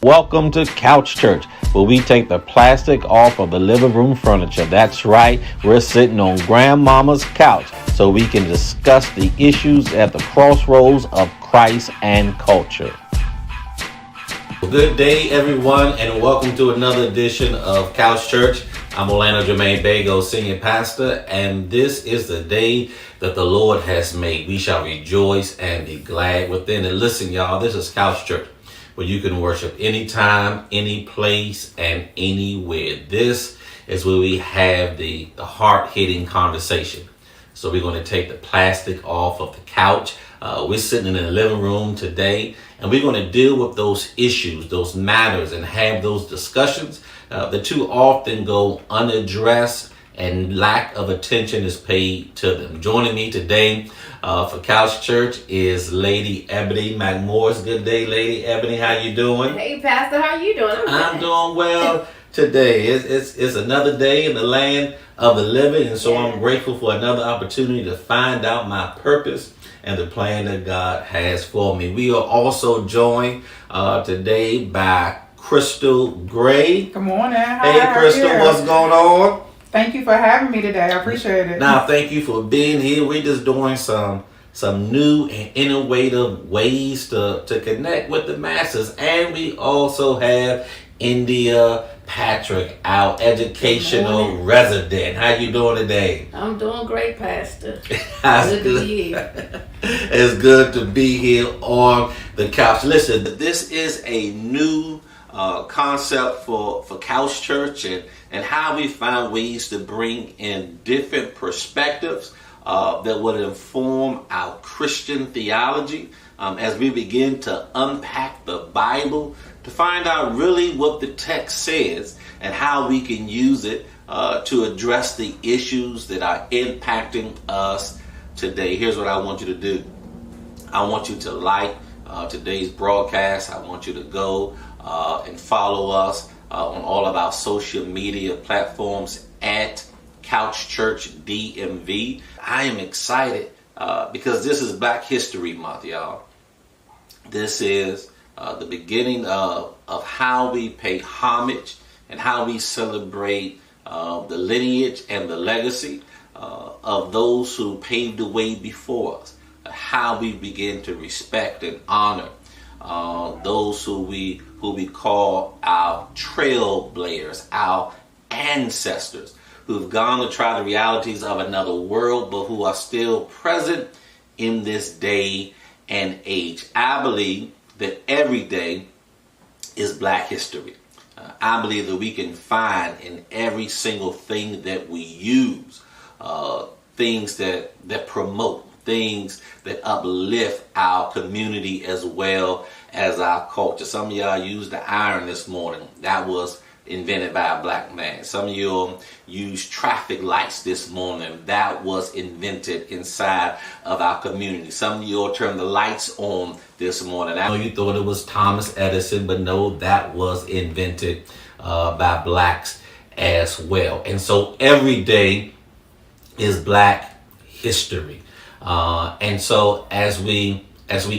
Welcome to Couch Church, where we take the plastic off of the living room furniture. That's right, we're sitting on grandmama's couch so we can discuss the issues at the crossroads of Christ and culture. Good day, everyone, and welcome to another edition of Couch Church. I'm Orlando Jermaine Bago, Senior Pastor, and this is the day that the Lord has made. We shall rejoice and be glad within it. Listen, y'all, this is Couch Church, where you can worship anytime, any place, and anywhere. This is where we have the heart-hitting conversation. So we're going to take the plastic off of the couch. We're sitting in the living room today, and we're going to deal with those issues, those matters, and have those discussions that too often go unaddressed and lack of attention is paid to them. Joining me today for Couch Church is Lady Ebony McMorris. Good day, Lady Ebony. How you doing? Hey, Pastor. How you doing? I'm doing well today. It's another day in the land of the living, and so I'm grateful for another opportunity to find out my purpose and the plan that God has for me. We are also joined today by Crystal Gray. Good morning. Hey, Crystal, what's going on? Thank you for having me today. I appreciate it. Now, thank you for being here. We're just doing some new and innovative ways to connect with the masses. And we also have India Patrick, our educational resident. How you doing today? I'm doing great, Pastor. Good to be here. It's good to be here on the couch. Listen, this is a new concept for Couch Church and how we find ways to bring in different perspectives that would inform our Christian theology as we begin to unpack the Bible to find out really what the text says and how we can use it to address the issues that are impacting us today. Here's what I want you to do. I want you to like today's broadcast. I want you to go and follow us on all of our social media platforms at Couch Church DMV. I am excited because this is Black History Month, y'all. This is the beginning of how we pay homage and how we celebrate the lineage and the legacy of those who paved the way before us. How we begin to respect and honor those who we call our trailblazers, our ancestors, who've gone to try the realities of another world, but who are still present in this day and age. I believe that every day is Black history. I believe that we can find in every single thing that we use things that promote, things that uplift our community as well as our culture. Some of y'all used the iron this morning. That was invented by a Black man. Some of you used traffic lights this morning. That was invented inside of our community. Some of you turned the lights on this morning. I know you thought it was Thomas Edison, but no, that was invented by Blacks as well. And so every day is Black history. And so as we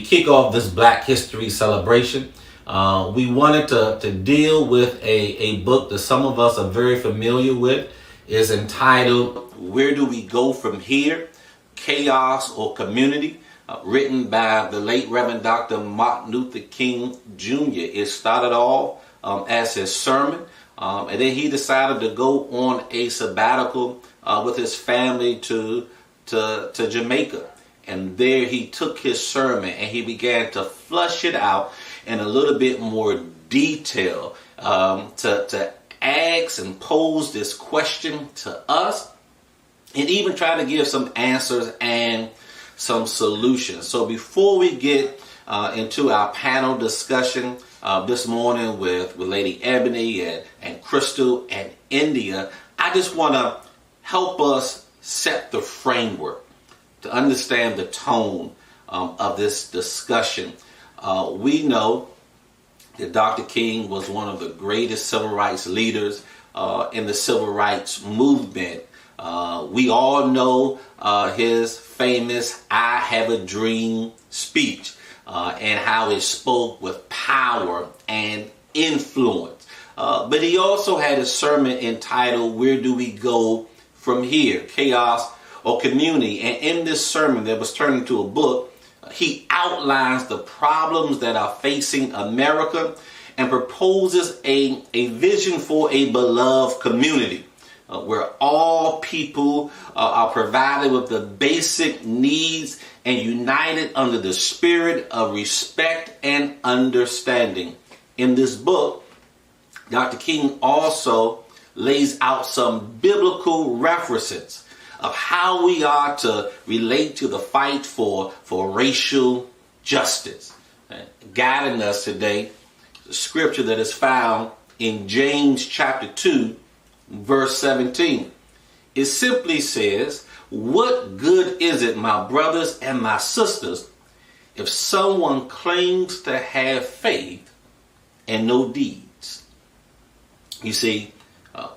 kick off this Black History celebration, we wanted to deal with a book that some of us are very familiar with. Is entitled Where Do We Go From Here? Chaos or Community? Written by the late Reverend Dr. Martin Luther King Jr. It started off as his sermon, and then he decided to go on a sabbatical with his family to Jamaica. And there he took his sermon and he began to flush it out in a little bit more detail to ask and pose this question to us and even try to give some answers and some solutions. So before we get into our panel discussion this morning with Lady Ebony and Crystal and India, I just want to help us set the framework to understand the tone of this discussion. We know that Dr. King was one of the greatest civil rights leaders in the civil rights movement. We all know his famous I Have a Dream speech and how it spoke with power and influence. But he also had a sermon entitled, Where Do We Go From Here? Chaos or Community. And in this sermon that was turned into a book, he outlines the problems that are facing America and proposes a vision for a beloved community where all people are provided with the basic needs and united under the spirit of respect and understanding. In this book, Dr. King also lays out some biblical references of how we are to relate to the fight for racial justice. Guiding us today, the scripture that is found in James chapter 2, verse 17. It simply says, what good is it, my brothers and my sisters, if someone claims to have faith and no deeds? You see,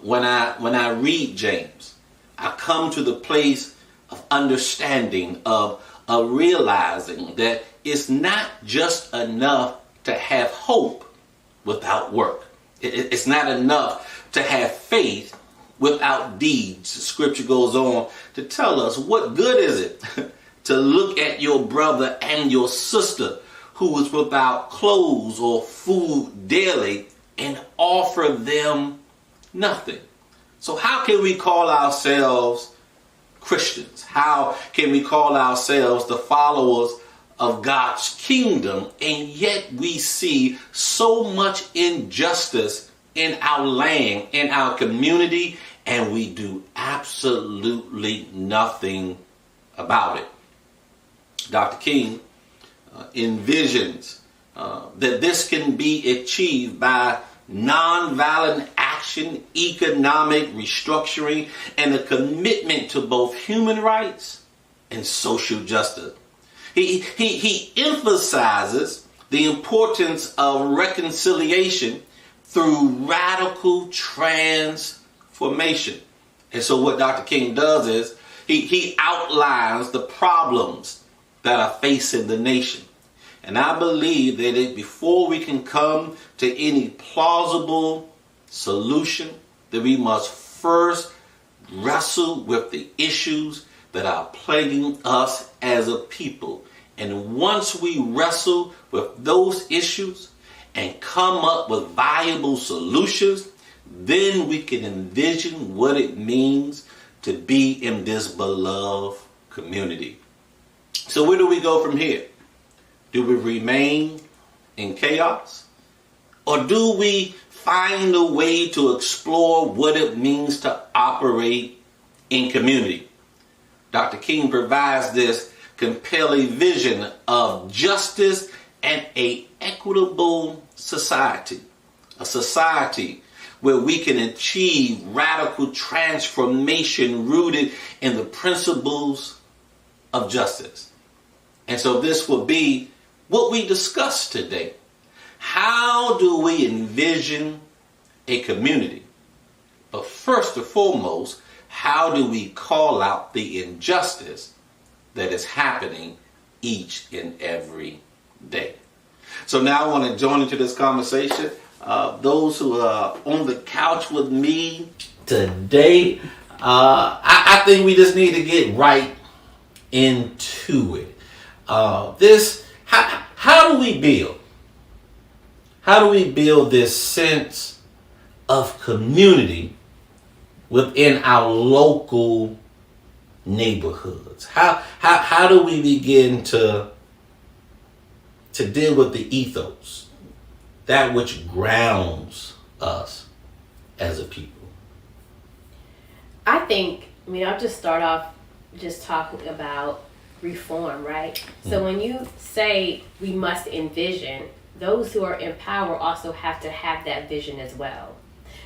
when I read James, I come to the place of understanding, of realizing that it's not just enough to have hope without work. It's not enough to have faith without deeds. Scripture goes on to tell us, what good is it to look at your brother and your sister who is without clothes or food daily and offer them nothing? So how can we call ourselves Christians? How can we call ourselves the followers of God's kingdom, and yet we see so much injustice in our land, in our community, and we do absolutely nothing about it? Dr. King envisions that this can be achieved by nonviolent action, economic restructuring, and a commitment to both human rights and social justice. He emphasizes the importance of reconciliation through radical transformation. And so what Dr. King does is he outlines the problems that are facing the nation. And I believe that before we can come to any plausible solution, that we must first wrestle with the issues that are plaguing us as a people. And once we wrestle with those issues and come up with viable solutions, then we can envision what it means to be in this beloved community. So where do we go from here? Do we remain in chaos? Or do we find a way to explore what it means to operate in community? Dr. King provides this compelling vision of justice and an equitable society. A society where we can achieve radical transformation rooted in the principles of justice. And so this will be what we discussed today. How do we envision a community? But first and foremost, how do we call out the injustice that is happening each and every day? So now I want to join into this conversation. Those who are on the couch with me today, I think we just need to get right into it. How do we build? How do we build this sense of community within our local neighborhoods? How do we begin to deal with the ethos, that which grounds us as a people? I'll just start off just talking about reform, right? So when you say we must envision, those who are in power also have to have that vision as well.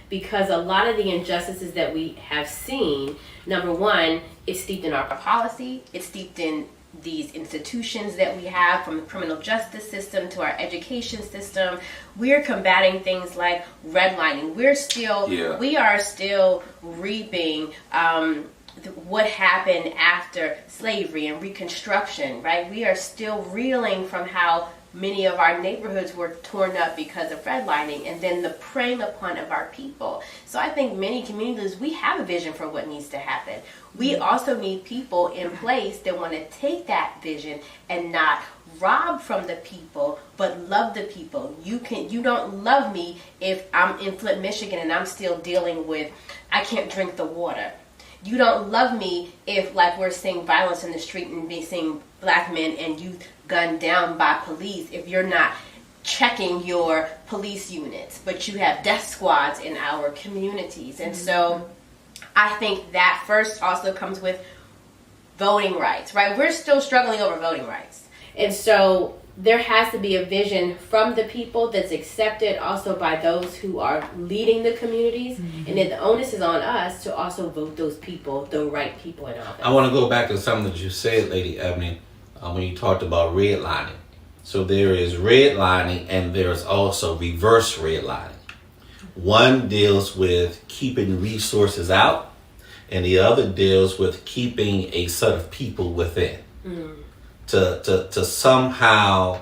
Because a lot of the injustices that we have seen, number one, it's steeped in our policy, it's steeped in these institutions that we have, from the criminal justice system to our education system. We're combating things like redlining. We are still reaping what happened after slavery and Reconstruction, right? We are still reeling from how many of our neighborhoods were torn up because of redlining, and then the preying upon of our people. So I think many communities, we have a vision for what needs to happen. We also need people in place that want to take that vision and not rob from the people, but love the people. You don't love me if I'm in Flint, Michigan, and I'm still dealing with, I can't drink the water. You don't love me if, like, we're seeing violence in the street and be seeing black men and youth gunned down by police, if you're not checking your police units, but you have death squads in our communities. And so I think that first also comes with voting rights, right? We're still struggling over voting rights. And so there has to be a vision from the people that's accepted also by those who are leading the communities. And then the onus is on us to also vote those people, the right people in office. I want to go back to something that you said, Lady Ebony, when you talked about redlining. So there is redlining and there's also reverse redlining. One deals with keeping resources out, and the other deals with keeping a set of people within. To somehow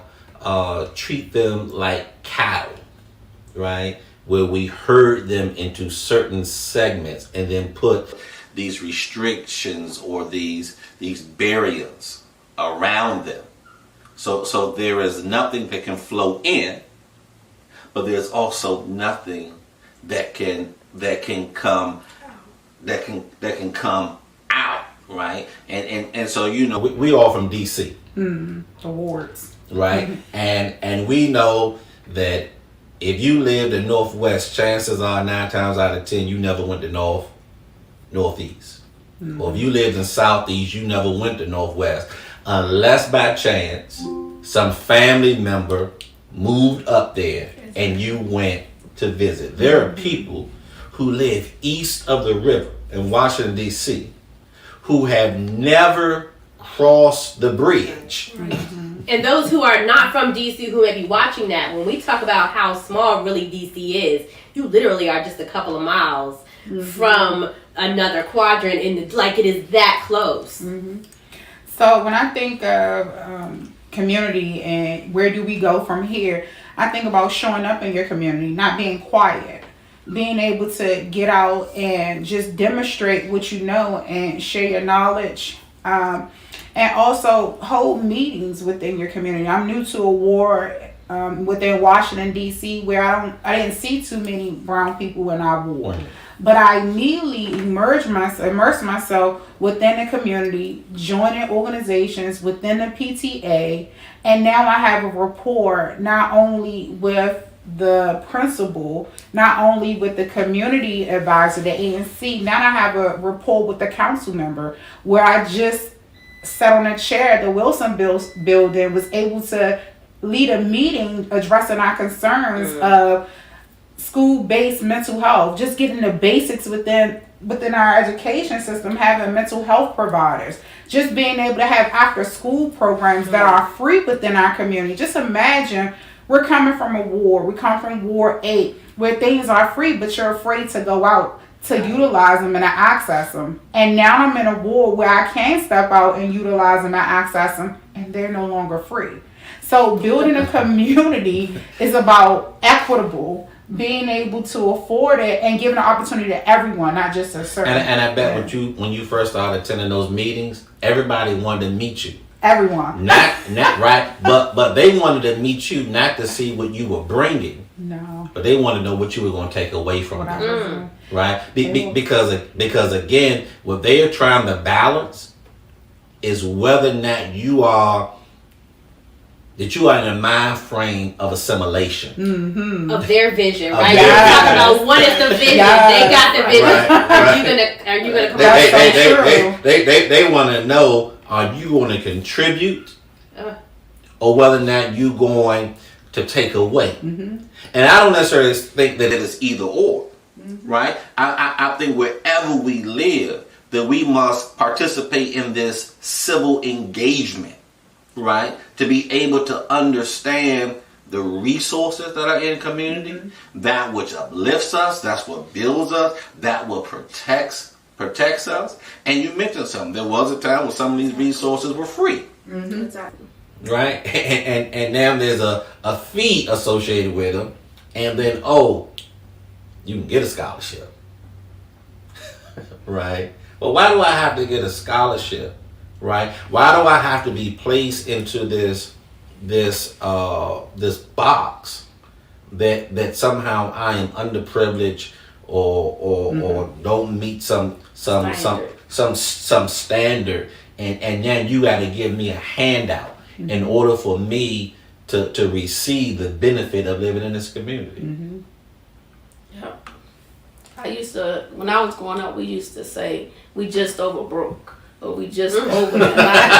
treat them like cattle, right? Where we herd them into certain segments and then put these restrictions or these barriers around them. So there is nothing that can flow in, but there's also nothing that can come out, right? And so, you know, we all from DC. The wards. Right? And we know that if you lived in Northwest, chances are 9 times out of 10 you never went to Northeast. Or if you lived in Southeast, you never went to Northwest. Unless by chance some family member moved up there and you went to visit. There are people who live east of the river in Washington, D.C. who have never crossed the bridge. And those who are not from DC who may be watching that, when we talk about how small really DC is, you literally are just a couple of miles from another quadrant, like it is that close. So when I think of community and where do we go from here, I think about showing up in your community, not being quiet, being able to get out and just demonstrate what you know and share your knowledge, and also hold meetings within your community. I'm new to a ward within Washington, D.C., where I didn't see too many brown people in our ward. But I immediately immerse myself within the community, joining organizations within the PTA, and now I have a rapport not only with the principal, not only with the community advisor, the ANC, now I have a rapport with the council member, where I just sat on a chair at the Wilson building, was able to lead a meeting addressing our concerns of school-based mental health, just getting the basics within our education system, having mental health providers, just being able to have after-school programs that are free within our community. Just imagine, we're coming from a ward, we come from Ward 8, where things are free, but you're afraid to go out to utilize them and to access them. And now I'm in a ward where I can step out and utilize them and access them, and they're no longer free. So building a community is about equitable, being able to afford it and giving an opportunity to everyone, not just a certain. And I bet when you first started attending those meetings, everybody wanted to meet you. Everyone. Not right, but they wanted to meet you not to see what you were bringing. No. But they wanted to know what you were going to take away from them. Right? Because again, what they are trying to balance is whether or not you are in a mind frame of assimilation. Of their vision, right? Yes. You're talking about what is the vision? Yes. They got the vision. Right. Are you gonna come They want to know, are you going to contribute or whether or not you're going to take away? And I don't necessarily think that it is either or, right? I think wherever we live, that we must participate in this civil engagement, right? To be able to understand the resources that are in community, that which uplifts us, that's what builds us, that what protects us. And you mentioned something. There was a time when some of these resources were free. Exactly. right? And now there's a fee associated with them, and then you can get a scholarship, right? Well, why do I have to get a scholarship, right? Why do I have to be placed into this box that somehow I am underprivileged or don't meet some standard, and then you got to give me a handout in order for me to receive the benefit of living in this community. Yeah. I used to, when I was growing up, we used to say, we just over broke, or we just over the line.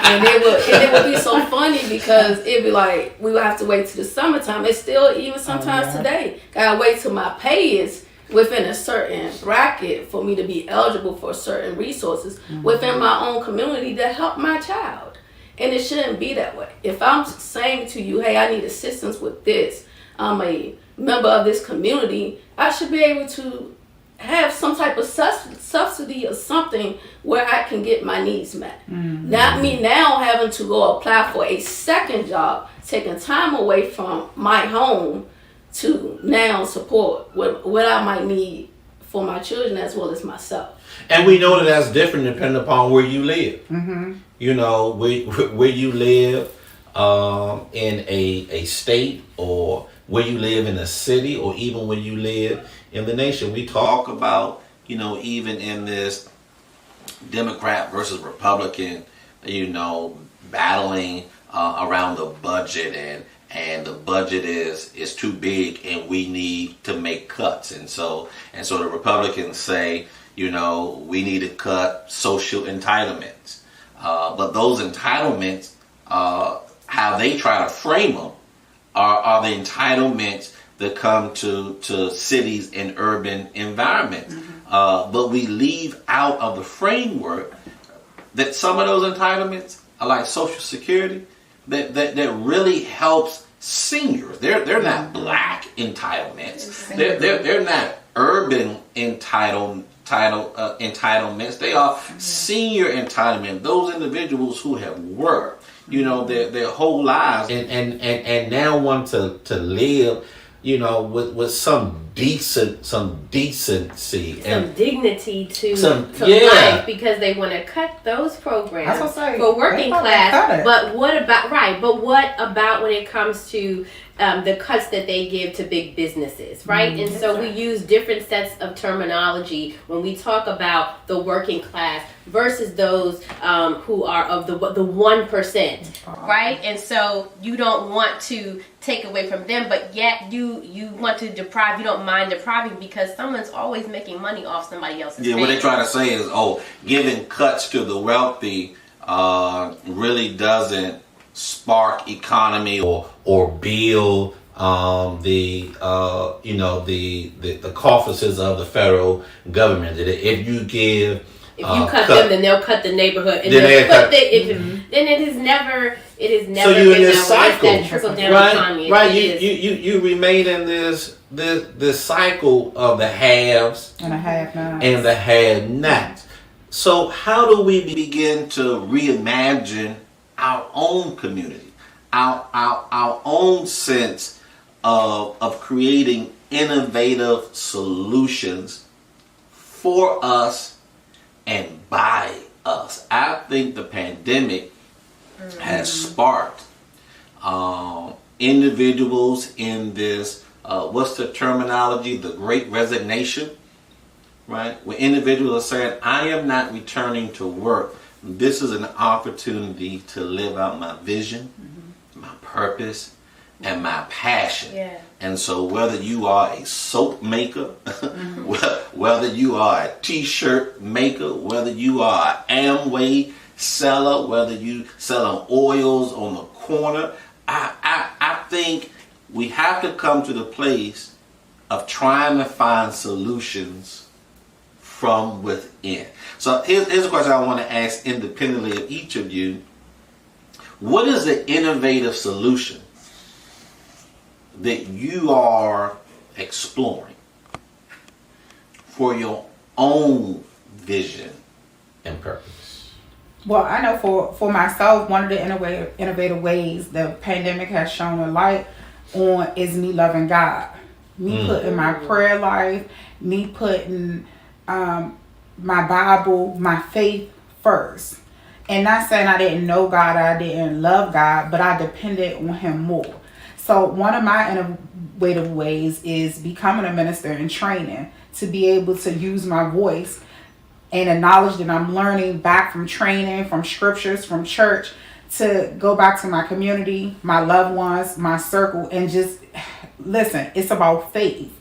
And it would be so funny because it'd be like, we would have to wait till the summertime. It's still, even sometimes today, gotta wait till my pay is within a certain bracket for me to be eligible for certain resources within my own community to help my child. And it shouldn't be that way. If I'm saying to you, hey, I need assistance with this, I'm a member of this community, I should be able to have some type of subsidy or something where I can get my needs met. Not me now having to go apply for a second job, taking time away from my home to now support what I might need for my children as well as myself. And we know that that's different depending upon where you live. You know, where you live in a state, or where you live in a city, or even where you live in the nation. We talk about, even in this Democrat versus Republican, battling around the budget, and the budget is too big and we need to make cuts. And so the Republicans say, we need to cut social entitlements. But those entitlements, how they try to frame them, are the entitlements that come to cities and urban environments. But we leave out of the framework that some of those entitlements are like Social Security, that really helps seniors. They're not black entitlements. They're not urban entitlements. They are senior entitlement. Those individuals who have worked, their whole lives, and now want to live, with some decency and dignity to yeah. life, because they want to cut those programs for for working class. But what about when it comes to the cuts that they give to big businesses, right? And so we use different sets of terminology when we talk about the working class versus those who are of the 1%, right? And so you don't want to take away from them, but yet you want to deprive. You don't mind depriving because someone's always making money off somebody else's pain. What they try to say is, giving cuts to the wealthy really doesn't spark economy or build the offices of the federal government. That if you cut them, then they'll cut the neighborhood, and then it is never so you're in this cycle, that trickle down economy. Right. You remain in this cycle of the haves and the have-nots. So how do we begin to reimagine our own community, our own sense of creating innovative solutions for us and by us? I think the pandemic has sparked individuals in this, what's the terminology, the Great Resignation, right? Where individuals are saying, I am not returning to work. This is an opportunity to live out my vision, my purpose, and my passion. Yeah. And so whether you are a soap maker, whether you are a t-shirt maker, whether you are an Amway seller, whether you selling oils on the corner, I think we have to come to the place of trying to find solutions from within. So here's a question I want to ask independently of each of you. What is the innovative solution that you are exploring for your own vision and purpose? Well, I know for myself, one of the innovative ways the pandemic has shown a light on is me loving God. Me putting my prayer life, me putting my Bible, my faith first. And not saying I didn't know God, I didn't love God, but I depended on Him more. So one of my innovative ways is becoming a minister in training to be able to use my voice and the knowledge that I'm learning back from training, from scriptures, from church, to go back to my community, my loved ones, my circle, and just listen. It's about faith.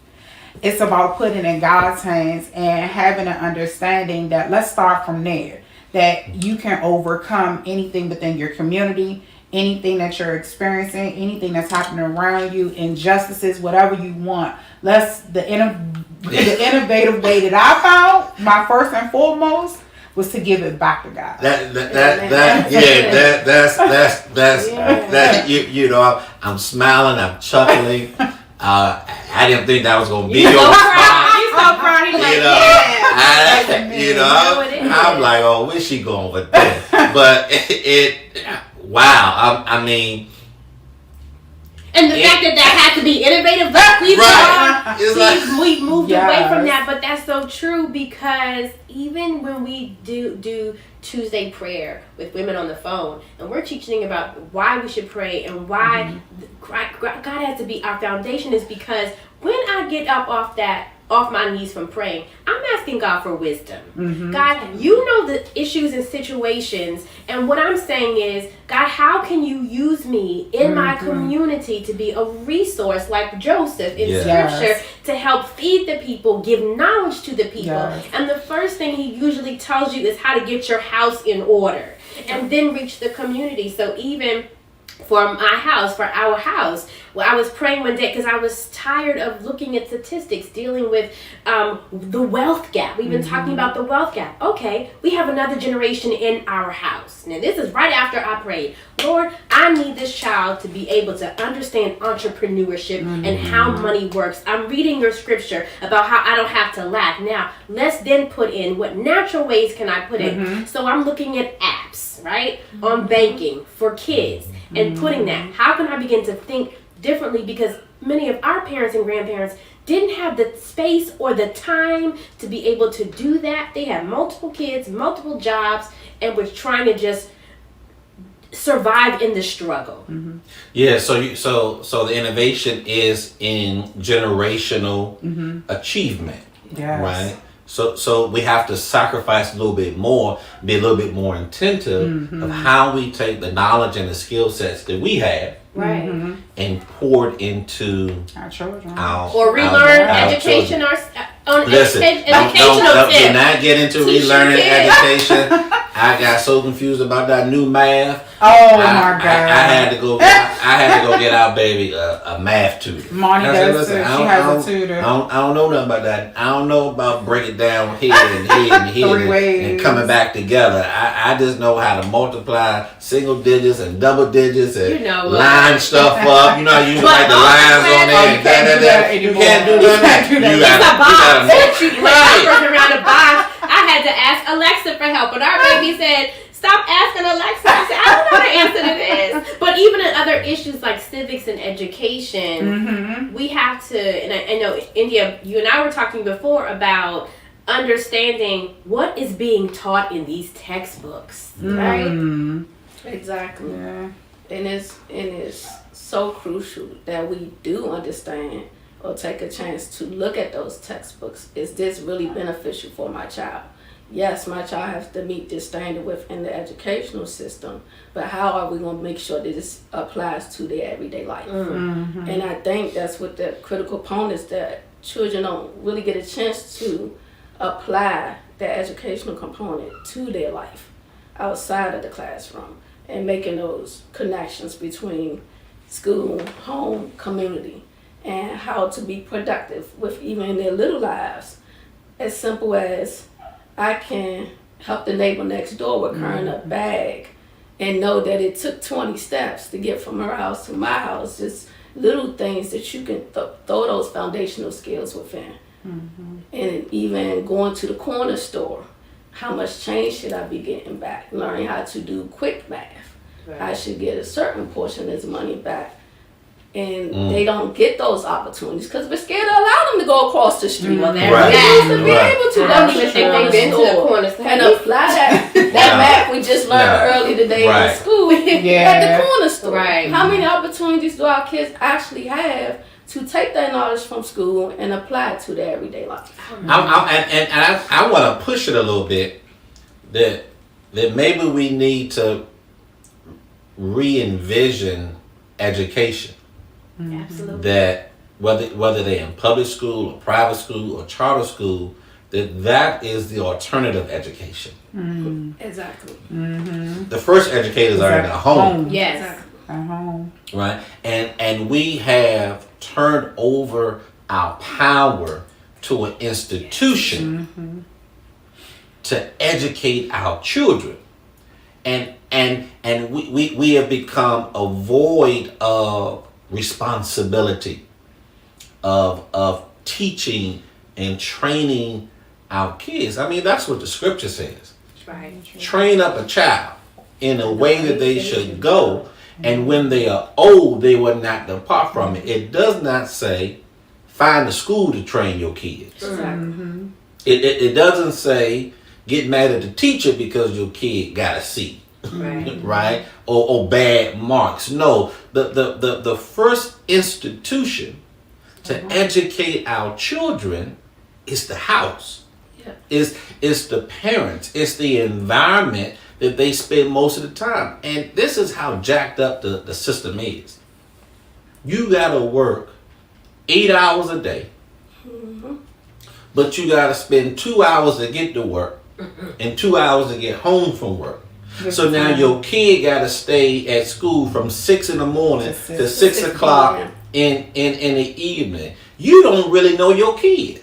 It's about putting in God's hands and having an understanding that let's start from there, that you can overcome anything within your community, anything that you're experiencing, anything that's happening around you, injustices, whatever you want. The innovative way that I found, my first and foremost, was to give it back to God. You know, I'm smiling, I'm chuckling. I didn't think that was gonna be your response. He's so proud. He's like, I'm like, oh, where's she going with that? But wow. I mean. And the fact that had to be innovative, we moved away from that, but that's so true, because even when we do Tuesday prayer with women on the phone, and we're teaching about why we should pray and why God has to be our foundation, is because when I get up off my knees from praying, I'm asking God for wisdom. God, you know the issues and situations, and what I'm saying is, God, how can you use me in my community to be a resource like Joseph in scripture to help feed the people, give knowledge to the people. And the first thing he usually tells you is how to get your house in order and then reach the community. So even for my house, for our house, well, I was praying one day because I was tired of looking at statistics dealing with the wealth gap. We've been talking about the wealth gap. Okay, we have another generation in our house. Now, this is right after I prayed. Lord, I need this child to be able to understand entrepreneurship and how money works. I'm reading your scripture about how I don't have to lack. Now, let's then put in what natural ways can I put in. So I'm looking at apps, right, on banking for kids and putting that. How can I begin to think differently, because many of our parents and grandparents didn't have the space or the time to be able to do that. They had multiple kids, multiple jobs, and was trying to just survive in the struggle. Yeah, so the innovation is in generational achievement, right? So we have to sacrifice a little bit more, be a little bit more attentive of how we take the knowledge and the skill sets that we have, and pour it into our children, or relearn education or educational tips. Do not get into relearning education. I got so confused about that new math. Oh my God! I had to go. I had to go get our baby a math tutor. Monty does too. She has a tutor. I don't know nothing about that. I don't know about breaking down here and here and here and coming back together. I just know how to multiply single digits and double digits and line stuff up. You know, you like the lines on there. You can't do that. It's a box. You working around a box. I had to ask Alexa for help, and our baby said, "Stop asking Alexa." I said, "I don't know the answer to this." But even in other issues like civics and education, we have to, and I know, India, you and I were talking before about understanding what is being taught in these textbooks, right? Exactly. And it's so crucial that we do understand or take a chance to look at those textbooks. Is this really beneficial for my child? Yes, my child has to meet this standard within the educational system, but how are we going to make sure that this applies to their everyday life? And I think that's what the critical components, that children don't really get a chance to apply the educational component to their life outside of the classroom, and making those connections between school, home, community, and how to be productive with even their little lives. As simple as, I can help the neighbor next door with carrying a bag and know that it took 20 steps to get from her house to my house. Just little things that you can throw those foundational skills within. And even going to the corner store, how much change should I be getting back? Learning how to do quick math. Right. I should get a certain portion of this money back. And they don't get those opportunities because we're scared to allow them to go across the street. Well, there's Right. They used to be Right. able to I go don't to even the think they've been to the store corner store. and apply that math we just learned No. early today Right. in school Yeah. at the corner store. Right. How many opportunities do our kids actually have to take that knowledge from school and apply it to their everyday life? I want to push it a little bit that maybe we need to re-envision education. Absolutely. That whether they're in public school or private school or charter school, that is the alternative education. Exactly. The first educators are in the home, Yes. At home. right? And we have turned over our power to an institution to educate our children. And we have become a void of responsibility of teaching and training our kids. I mean, that's what the scripture says. Right. Train up a child in a way that they should go, and when they are old, they will not depart from it. It does not say find a school to train your kids. Exactly. It doesn't say get mad at the teacher because your kid got a C. Right. Right? Or bad marks. No, the first institution to educate our children is the house. Yeah. It's the parents. It's the environment that they spend most of the time. And this is how jacked up the system is. You gotta work 8 hours a day, but you gotta spend 2 hours to get to work and 2 hours to get home from work. So now your kid got to stay at school from 6 in the morning to 6 o'clock in the evening. You don't really know your kid.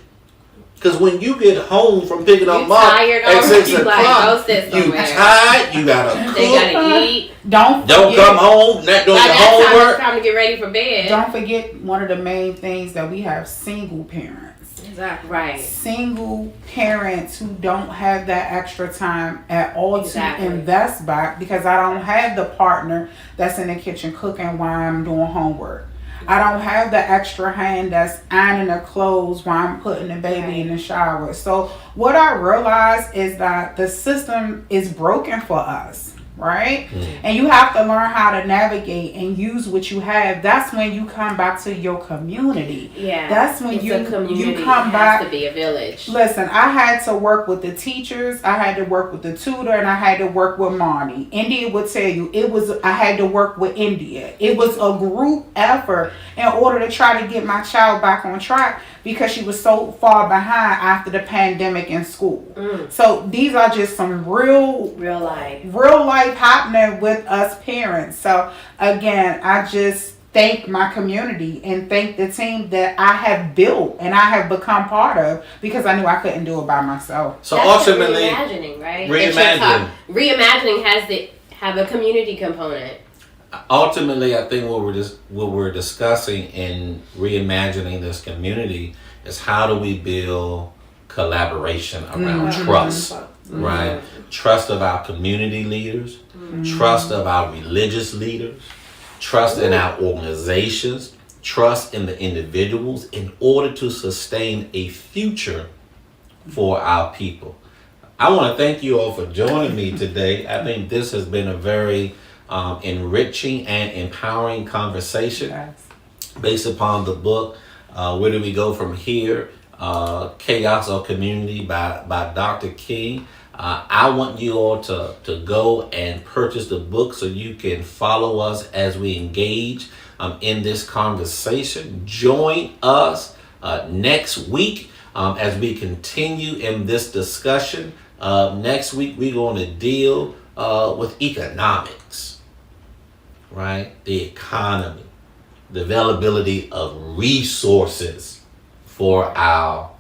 Because when you get home from picking them up tired at 6 already, like, o'clock, go sit you somewhere. tired, you got to They cook, gotta eat. Don't don't forget- come home, not doing By your that time, it's homework. time to get ready for bed. Don't forget one of the main things that we have: single parents. Exactly. Right. Single parents who don't have that extra time at all Exactly. to invest back, because I don't have the partner that's in the kitchen cooking while I'm doing homework. I don't have the extra hand that's ironing the clothes while I'm putting the baby in the shower. So what I realize is that the system is broken for us, right? And you have to learn how to navigate and use what you have. That's when you come back to your community. Yeah. That's when It's you a community. you come It back. has to be a village. Listen, I had to work with the teachers, I had to work with the tutor, and I had to work with Marnie. India would tell you I had to work with India. It was a group effort in order to try to get my child back on track because she was so far behind after the pandemic in school. So these are just some real Real life. happening with us parents. So again, I just thank my community and thank the team that I have built and I have become part of, because I knew I couldn't do it by myself. So That's ultimately, reimagining, right? reimagining. Reimagining has to have a community component. ultimately, I think what we're discussing in reimagining this community is how do we build collaboration around trust, right? Trust of our community leaders, trust of our religious leaders, trust in our organizations, trust in the individuals in order to sustain a future for our people. I want to thank you all for joining me today. I think this has been a very enriching and empowering conversation based upon the book, Where Do We Go From Here? Chaos or Community by Dr. King. I want you all to go and purchase the book so you can follow us as we engage in this conversation. Join us next week as we continue in this discussion. Next week, we're going to deal with economics, right? The economy, the availability of resources for our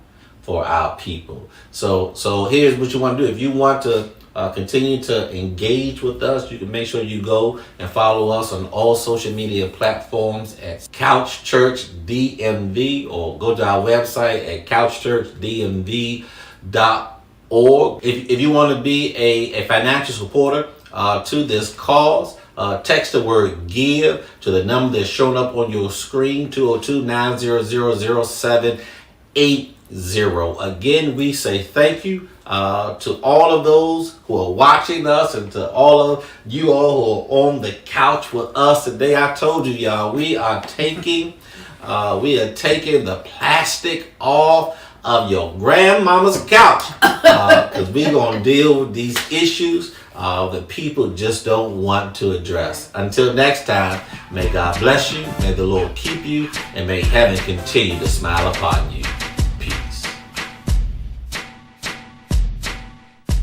people. So here's what you want to do. If you want to continue to engage with us, you can make sure you go and follow us on all social media platforms at Couch Church DMV, or go to our website at couchchurchdmv.org. Or if you want to be a financial supporter to this cause, text the word give to the number that's shown up on your screen, 202-900-0780. Again, we say thank you to all of those who are watching us and to all of you all who are on the couch with us today. I told you, y'all, we are taking the plastic off of your grandmama's couch because we're going to deal with these issues that people just don't want to address. Until next time, may God bless you, may the Lord keep you, and may heaven continue to smile upon you.